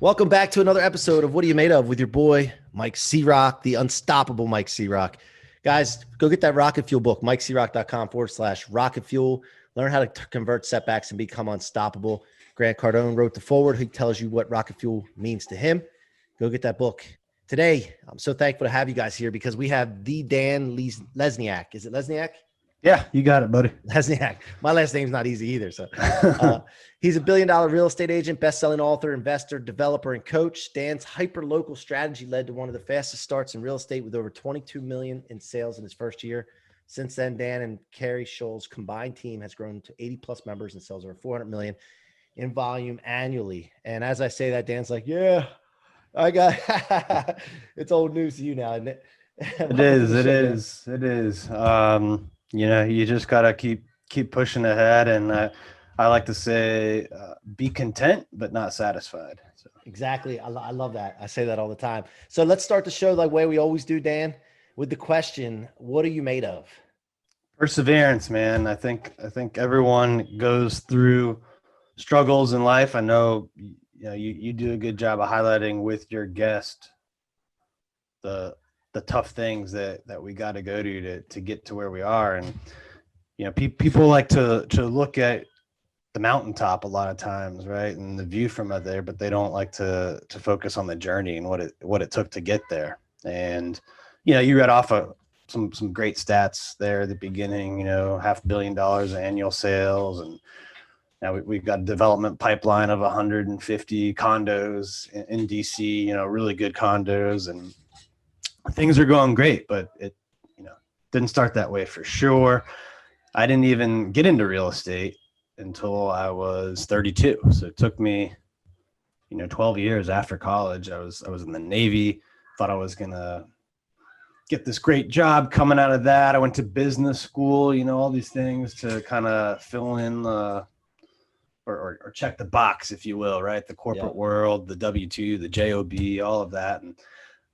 Welcome back to another episode of What Are You Made Of with your boy, Mike C-Roc, the unstoppable Mike C-Roc. Guys, go get that Rocket Fuel book, mikecroc.com/Rocket Fuel. Learn how to convert setbacks and become unstoppable. Grant Cardone wrote the foreword. He tells you what Rocket Fuel means to him. Go get that book. Today, I'm so thankful to have you guys here because we have the Dan Lesniak. Is it Lesniak? Yeah, you got it, buddy. Lesniak. My last name's not easy either. So he's a billion-dollar real estate agent, best-selling author, investor, developer, and coach. Dan's hyper-local strategy led to one of the fastest starts in real estate with over 22 million in sales in his first year. Since then, Dan and Carrie Scholl's combined team has grown to 80-plus members and sells over 400 million in volume annually. And as I say that, Dan's like, yeah, I got it's old news to you now, isn't it? It is. You just gotta keep pushing ahead, and I like to say, be content but not satisfied. So. Exactly. I love that. I say that all the time. So let's start the show the way we always do, Dan, with the question: what are you made of? Perseverance, man. I think everyone goes through struggles in life. I know you do a good job of highlighting with your guest the tough things that we got to go to get to where we are. And people like to look at the mountaintop a lot of times, right, and the view from out there, but they don't like to focus on the journey and what it took to get there. And you read off of some great stats there at the beginning. $500 million in annual sales, and now we've got a development pipeline of 150 condos in DC, really good condos, and things are going great, but it didn't start that way for sure. I didn't even get into real estate until I was 32. So it took me 12 years after college. I was in the Navy, thought I was gonna get this great job coming out of that. I went to business school, all these things to kind of fill in or check the box, if you will, right? The corporate world, the W-2, the JOB, all of that. And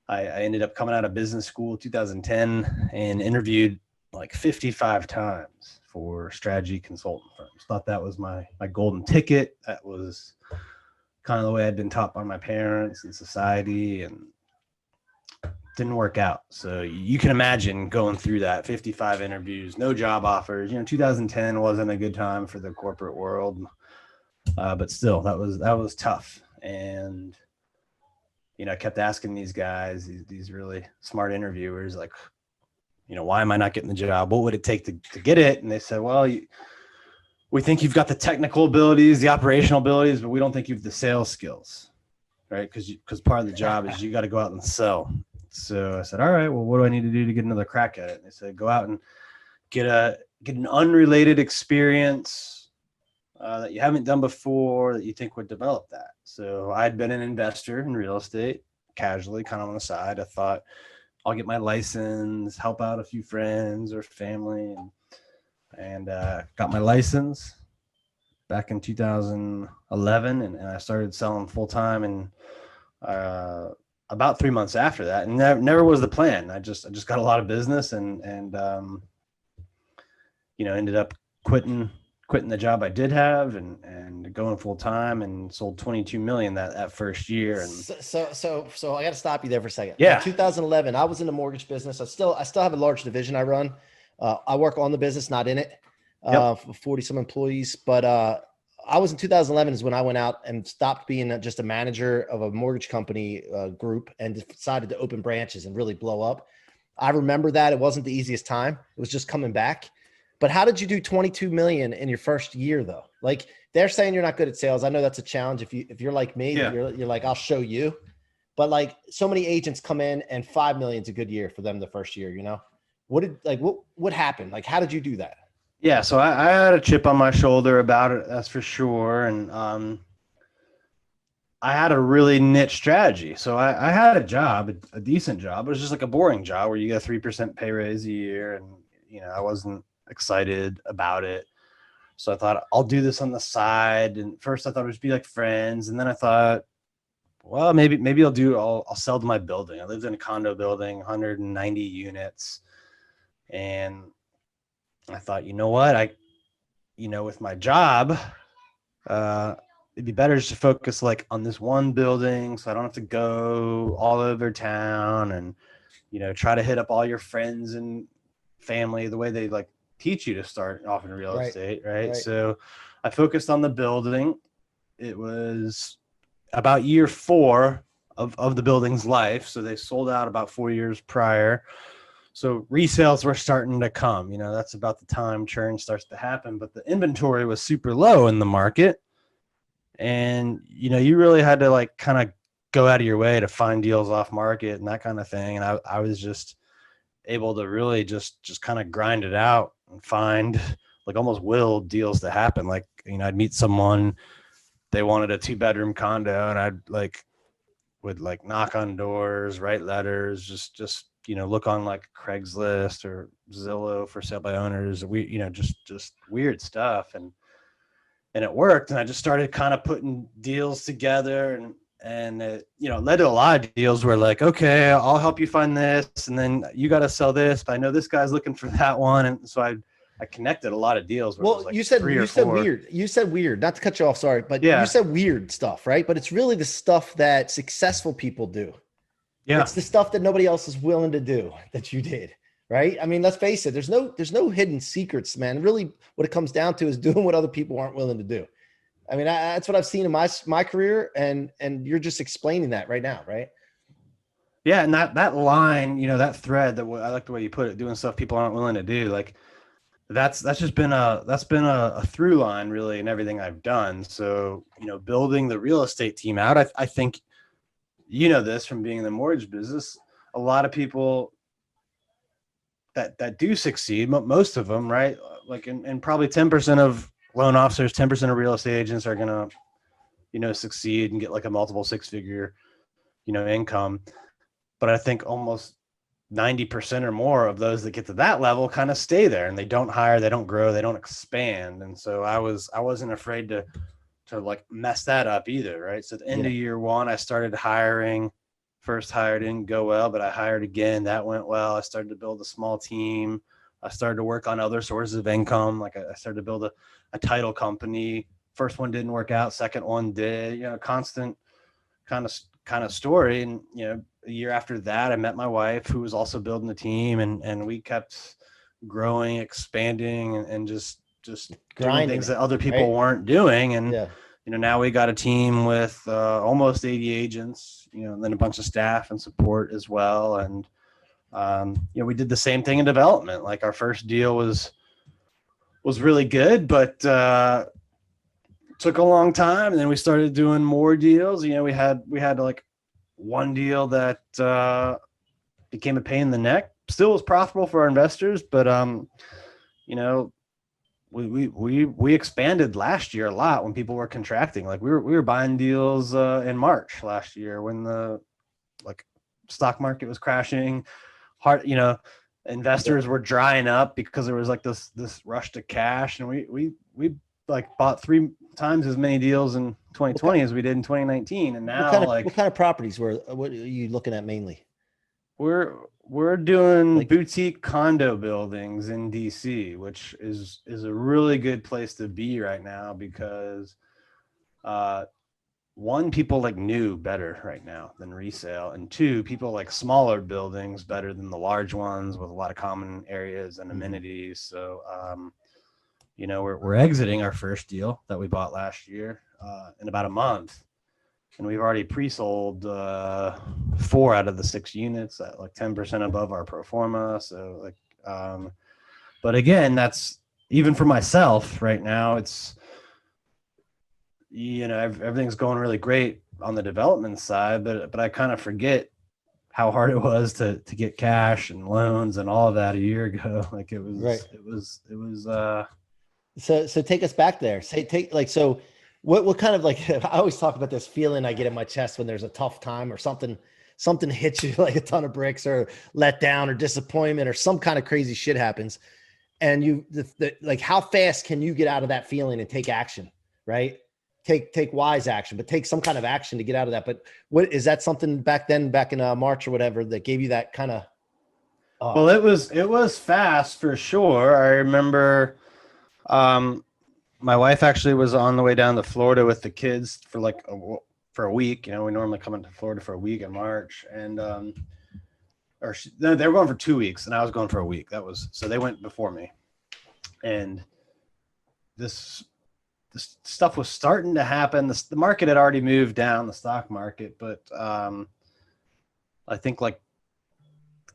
I ended up coming out of business school 2010 and interviewed like 55 times for strategy consultant firms. Thought that was my golden ticket. That was kind of the way I'd been taught by my parents and society, and didn't work out. So you can imagine going through that 55 interviews, no job offers. 2010 wasn't a good time for the corporate world, but still that was tough. And I kept asking these guys, these really smart interviewers, like, why am I not getting the job? What would it take to get it? And they said, well, we think you've got the technical abilities, the operational abilities, but we don't think you have the sales skills, right? Because part of the job is you got to go out and sell. So I said, all right, well, what do I need to do to get another crack at it? And they said, go out and get an unrelated experience that you haven't done before that you think would develop that. So I'd been an investor in real estate, casually, kind of on the side. I thought I'll get my license, help out a few friends or family, and got my license back in 2011, and I started selling full time. And about 3 months after that, and that never was the plan. I just got a lot of business and ended up quitting the job I did have and going full time, and sold 22 million that first year. And so I got to stop you there for a second. Yeah. In 2011, I was in the mortgage business. I still have a large division I run. I work on the business, not in it. 40 some employees, but I was in 2011 is when I went out and stopped being just a manager of a mortgage company group and decided to open branches and really blow up. I remember that it wasn't the easiest time. It was just coming back. But how did you do 22 million in your first year though? Like, they're saying you're not good at sales. I know that's a challenge. If you're like me, you're like, I'll show you. But like, so many agents come in and 5 million is a good year for them the first year. What happened? Like, how did you do that? Yeah, so I had a chip on my shoulder about it, that's for sure. And I had a really niche strategy. So I had a job, a decent job. It was just like a boring job where you get a 3% pay raise a year. And, I wasn't excited about it. So I thought, I'll do this on the side. And first I thought it would just be like friends. And then I thought, well, maybe I'll sell to my building. I lived in a condo building, 190 units. And I thought, you know what? With my job, it'd be better just to focus like on this one building, so I don't have to go all over town and, you know, try to hit up all your friends and family the way they like teach you to start off in real Right. estate. Right. Right. So I focused on the building. It was about year 4 of the building's life. So they sold out about 4 years prior. So resales were starting to come, you know, that's about the time churn starts to happen, but the inventory was super low in the market. And, you know, you really had to like kind of go out of your way to find deals off market and that kind of thing. And I was just able to really just kind of grind it out and find like almost will deals to happen. Like, you know, I'd meet someone, they wanted a 2-bedroom condo, and I'd like would like knock on doors, write letters, just you know, look on like Craigslist or Zillow for sale by owners. We, you know, just weird stuff, and it worked. And I just started kind of putting deals together, and it, you know, led to a lot of deals where like, okay, I'll help you find this, and then you got to sell this, but I know this guy's looking for that one, and so I connected a lot of deals. Where it Well, was like you said 3 you or said 4. weird. You said weird. Not to cut you off, sorry, but you Yeah, said weird stuff, right? But it's really the stuff that successful people do. yeah, It's the stuff that nobody else is willing to do that you did, right? I mean, let's face it. There's no hidden secrets, man. Really, what it comes down to is doing what other people aren't willing to do. I mean, that's what I've seen in my career, and you're just explaining that right now, right? yeah. And that line, you know, that thread, that I like the way you put it, doing stuff people aren't willing to do. Like that's just been a through line really in everything I've done. So, you know, building the real estate team out, I think, you know, this from being in the mortgage business, a lot of people that do succeed, most of them, right? Like, and probably 10% of loan officers, 10% of real estate agents are going to, you know, succeed and get like a multiple 6-figure, you know, income. But I think almost 90% or more of those that get to that level kind of stay there, and they don't hire, they don't grow, they don't expand. And so I wasn't afraid to like mess that up either. Right. So at the end Yeah. of year 1, I started hiring. First hire didn't go well, but I hired again. That went well. I started to build a small team. I started to work on other sources of income. Like I started to build a title company. First one didn't work out. Second one did. You know, constant kind of story. And, you know, a year after that, I met my wife, who was also building the team, and we kept growing, expanding, and just doing Grinding things it, that other people right? weren't doing. And, Yeah. you know, now we got a team with almost 80 agents, you know, and then a bunch of staff and support as well. And, you know, we did the same thing in development. Like our first deal was really good, but took a long time. And then we started doing more deals. You know, we had like one deal that became a pain in the neck. Still was profitable for our investors, but you know, we expanded last year a lot when people were contracting. Like we were buying deals in March last year when the like stock market was crashing hard. You know, investors were drying up because there was like this rush to cash, and we like bought 3 times as many deals in 2020 as we did in 2019. And now What like kind of properties what are you looking at mainly? we're doing Like, boutique condo buildings in DC, which is a really good place to be right now because one, people like new better right now than resale, and 2, people like smaller buildings better than the large ones with a lot of common areas and amenities. So you know, we're exiting our first deal that we bought last year in about a month, and we've already pre-sold 4 out of the 6 units at like 10% above our pro forma. So like, but again, that's even for myself right now. It's, you know, everything's going really great on the development side, but I kind of forget how hard it was to get cash and loans and all of that a year ago. Like right. it was So take us back there. So what kind of like I always talk about this feeling I get in my chest when there's a tough time or something hits you like a ton of bricks or let down or disappointment or some kind of crazy shit happens. And like how fast can you get out of that feeling and take action, right? Take wise action, but take some kind of action to get out of that. But what is that something back then, back in March or whatever, that gave you that kind of well, it was fast for sure. I remember my wife actually was on the way down to Florida with the kids for for a week. We normally come into Florida for a week in March, and they were going for 2 weeks, and I was going for a week. So they went before me, and this stuff was starting to happen. The market had already moved down, the stock market, but I think like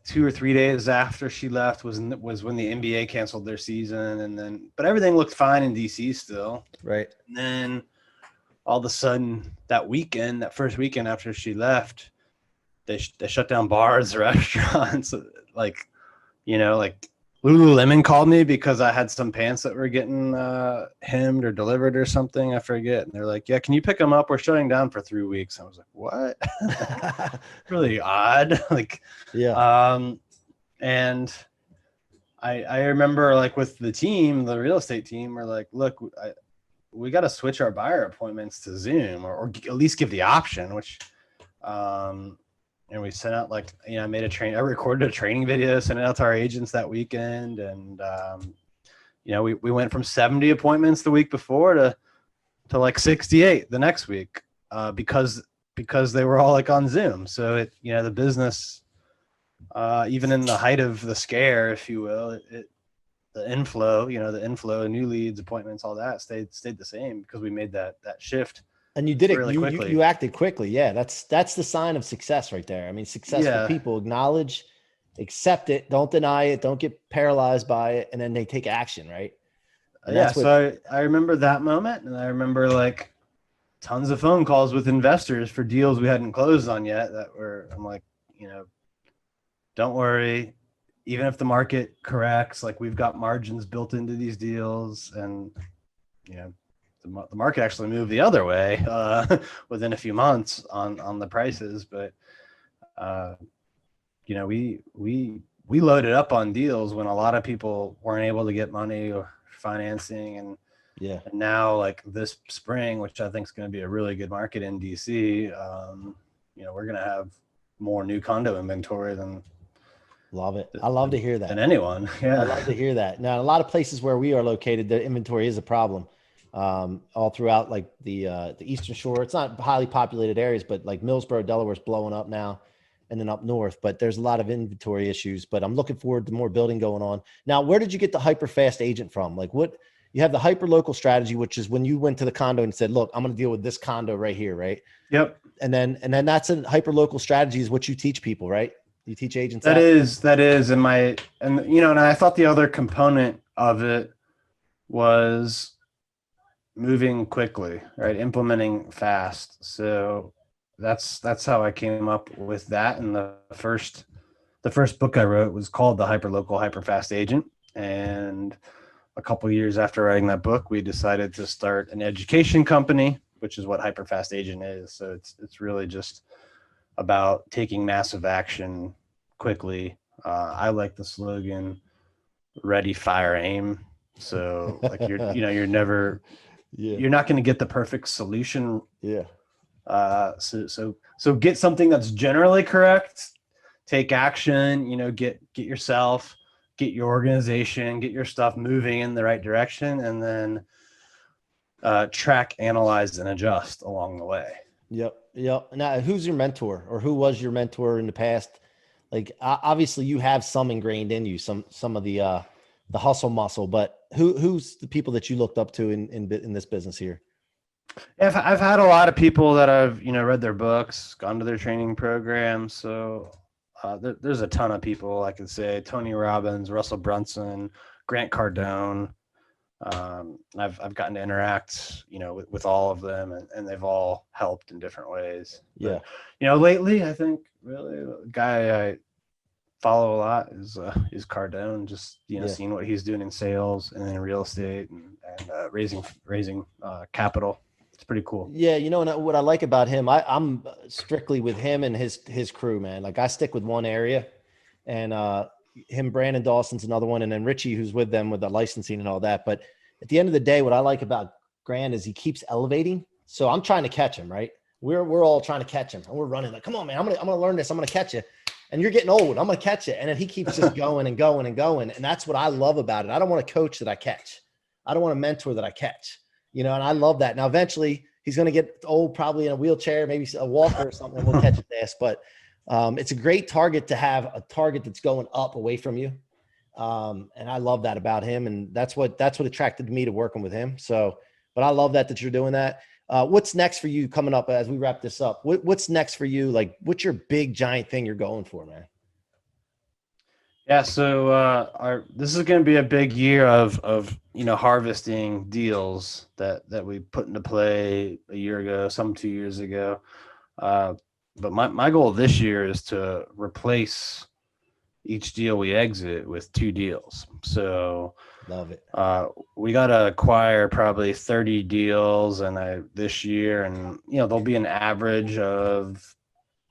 2 or 3 days after she left was when the NBA canceled their season, but everything looked fine in DC still. Right. And then all of a sudden that first weekend after she left, they shut down bars, restaurants, like Lululemon called me because I had some pants that were getting hemmed or delivered or something. I forget. And they're like, yeah, can you pick them up? We're shutting down for 3 weeks. I was like, what? Really odd. Yeah. And I remember like with the team, the real estate team, we're like, look, we got to switch our buyer appointments to Zoom or at least give the option, which, and we sent out I recorded a training video, sent it out to our agents that weekend. And, we went from 70 appointments the week before to like 68 the next week, because they were all like on Zoom. So the business, even in the height of the scare, if you will, the inflow of new leads, appointments, all that stayed the same because we made that shift. And you did it really quickly. You acted quickly. Yeah. That's the sign of success right there. I mean, successful people acknowledge, accept it, don't deny it, don't get paralyzed by it, and then they take action, right? And so I remember that moment, and I remember like tons of phone calls with investors for deals we hadn't closed on yet I'm like, don't worry, even if the market corrects, like we've got margins built into these deals. And the market actually moved the other way within a few months on the prices, but we loaded up on deals when a lot of people weren't able to get money or financing. And now like this spring, which I think is going to be a really good market in DC, we're going to have more new condo inventory than. Love it. I love to hear that. Than anyone. Yeah. I love to hear that. Now, a lot of places where we are located, the inventory is a problem. All throughout like the Eastern Shore. It's not highly populated areas, but like Millsboro, Delaware's blowing up now, and then up north, but there's a lot of inventory issues. But I'm looking forward to more building going on. Now, where did you get the hyper fast agent from? Like you have the hyper local strategy, which is when you went to the condo and said, look, I'm going to deal with this condo right here. Right. Yep. And then that's a hyper local strategy is what you teach people, right? You teach agents that is. And I thought the other component of it was moving quickly, right? Implementing fast. So that's how I came up with that. And the first book I wrote was called The Hyperlocal Hyperfast Agent. And a couple of years after writing that book, we decided to start an education company, which is what Hyperfast Agent is. So it's really just about taking massive action quickly. I like the slogan, ready, fire, aim. So like you're never, you're not going to get the perfect solution. Yeah. So get something that's generally correct, take action, get yourself, get your organization, get your stuff moving in the right direction, and then track, analyze, and adjust along the way. Yep. Now, who's your mentor, or who was your mentor in the past? Like, obviously you have some ingrained in you, some of the hustle muscle, but who's the people that you looked up to in this business here? I've had a lot of people that I've, read their books, gone to their training programs. So there's a ton of people I could say: Tony Robbins, Russell Brunson, Grant Cardone. I've gotten to interact, with all of them, and they've all helped in different ways. Yeah. But, lately, I think really the guy I follow a lot is Cardone. Just seeing what he's doing in sales and in real estate and raising capital. It's pretty cool. Yeah, and what I like about him, I'm strictly with him and his crew, man. Like I stick with one area, and him, Brandon Dawson's another one, and then Richie, who's with them with the licensing and all that. But at the end of the day, what I like about Grant is he keeps elevating. So I'm trying to catch him, right? We're all trying to catch him, and we're running like, come on, man, I'm gonna learn this. I'm gonna catch you. And you're getting old. I'm gonna catch it. And then he keeps just going and going and going. And that's what I love about it. I don't want a coach that I catch. I don't want a mentor that I catch. you know, and I love that. Now, eventually he's going to get old, probably in a wheelchair, maybe a walker or something, and we'll catch his ass. But it's a great target to have, a target that's going up away from you. And I love that about him. And that's what attracted me to working with him. So, but I love that you're doing that. What's next for you coming up as we wrap this up? What's next for you? Like, what's your big giant thing you're going for, man? Yeah, so this is going to be a big year of harvesting deals that we put into play a year ago, some 2 years ago. But my goal this year is to replace each deal we exit with 2 deals. So love it. We got to acquire probably 30 deals this year, and there'll be an average of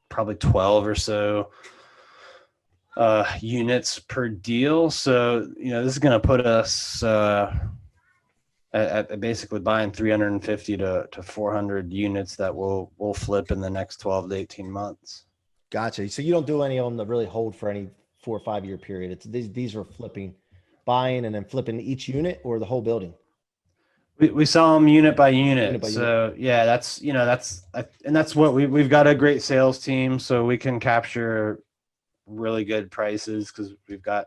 probably 12 or so units per deal. So this is going to put us at basically buying 350 to 400 units that we'll flip in the next 12 to 18 months. Gotcha. So you don't do any of them that really hold for any 4 or 5 year period. It's these are flipping, buying and then flipping each unit or the whole building. We sell them unit by unit. Yeah, that's what we've got a great sales team, so we can capture really good prices because we've got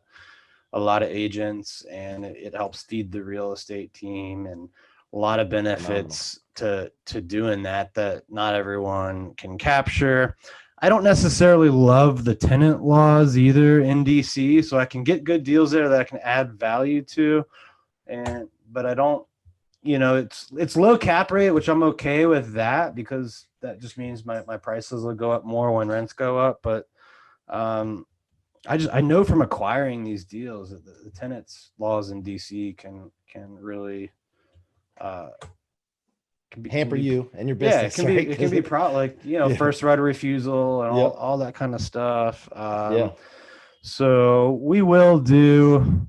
a lot of agents, and it helps feed the real estate team, and a lot of benefits to doing that not everyone can capture. I don't necessarily love the tenant laws either in DC, so I can get good deals there that I can add value to, but I don't. It's low cap rate, which I'm okay with that because that just means my prices will go up more when rents go up. But I know from acquiring these deals that the tenants laws in DC can really hamper you and your business. Yeah, it can be first right of refusal and all that kind of stuff. So we will do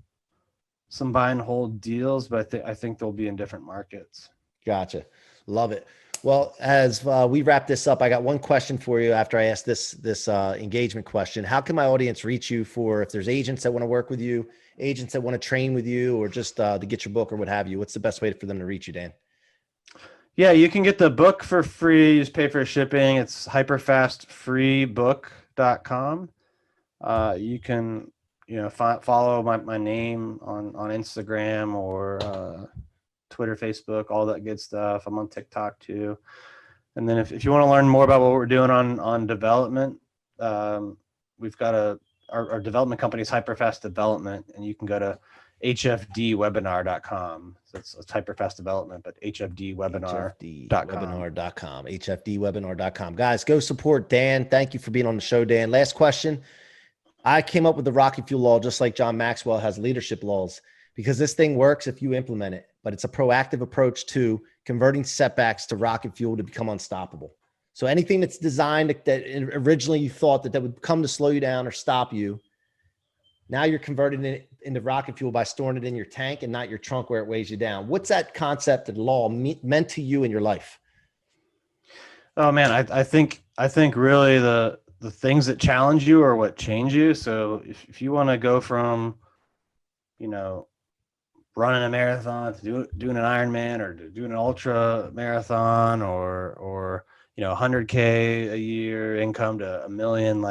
some buy and hold deals, but I think they'll be in different markets. Gotcha. Love it. Well, as we wrap this up, I got one question for you after I ask this engagement question. How can my audience reach you if there's agents that want to work with you, agents that want to train with you, or just to get your book or what have you? What's the best way for them to reach you, Dan? Yeah, you can get the book for free. You just pay for shipping. It's hyperfastfreebook.com. You can follow my name on Instagram or Twitter, Facebook, all that good stuff. I'm on TikTok too. And then if you want to learn more about what we're doing on development, we've got our development company is Hyperfast Development, and you can go to hfdwebinar.com. So it's Hyperfast Development, but hfdwebinar.com. hfdwebinar.com. Guys, go support Dan. Thank you for being on the show, Dan. Last question. I came up with the rocket fuel law just like John Maxwell has leadership laws, because this thing works if you implement it, but it's a proactive approach to converting setbacks to rocket fuel to become unstoppable. So anything that's designed that originally you thought that would come to slow you down or stop you, now you're converting it into rocket fuel by storing it in your tank and not your trunk where it weighs you down. What's that concept of law meant to you in your life? Oh man, I think really the things that challenge you are what change you. So if you want to go from, running a marathon to doing an Ironman or doing an ultra marathon or 100K a year income to $1 million,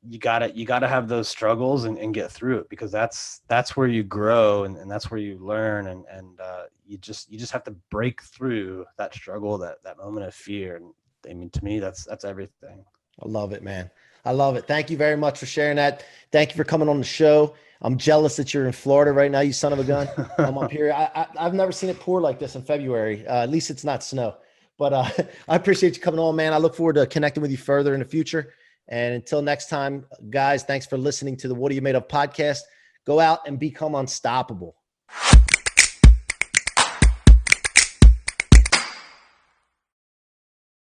you gotta have those struggles and get through it, because that's where you grow and that's where you learn. And you just have to break through that struggle, that moment of fear. And I mean, to me, that's everything. I love it, man. I love it. Thank you very much for sharing that. Thank you for coming on the show. I'm jealous that you're in Florida right now, you son of a gun. I'm up here. I've never seen it pour like this in February. At least it's not snow. But I appreciate you coming on, man. I look forward to connecting with you further in the future. And until next time, guys, thanks for listening to the What Are You Made Of podcast. Go out and become unstoppable.